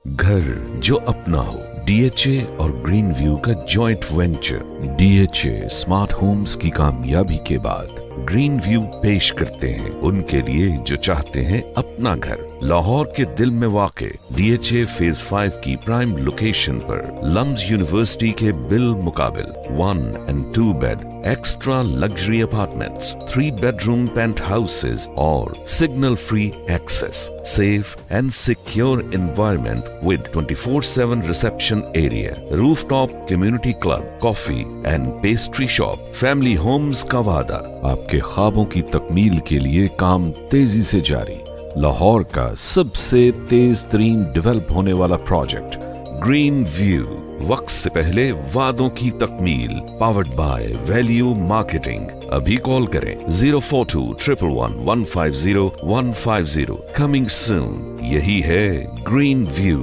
घर जो अपना हो। DHA और ग्रीन व्यू का joint venture. DHA smart homes की कामयाबी के बाद ग्रीन व्यू पेश करते हैं उनके लिए जो चाहते हैं अपना घर। लाहौर के दिल में वाक़े DHA फेज 5 की प्राइम लोकेशन पर लम्स यूनिवर्सिटी के बिल मुकाबिल 1 and 2 bed extra luxury apartments, 3 bedroom penthouses और signal free access, safe and secure environment with 24/7 reception area, rooftop community club, coffee and pastry shop. Family homes का वादा, आपके ख्वाबों की तकमील के लिए काम तेजी से जारी। लाहौर का सबसे तेज तरीन डेवलप होने वाला प्रोजेक्ट ग्रीन व्यू, वक्त से पहले वादों की तकमील। Powered by value marketing. अभी कॉल करें 04211150150। Coming soon. यही है ग्रीन व्यू।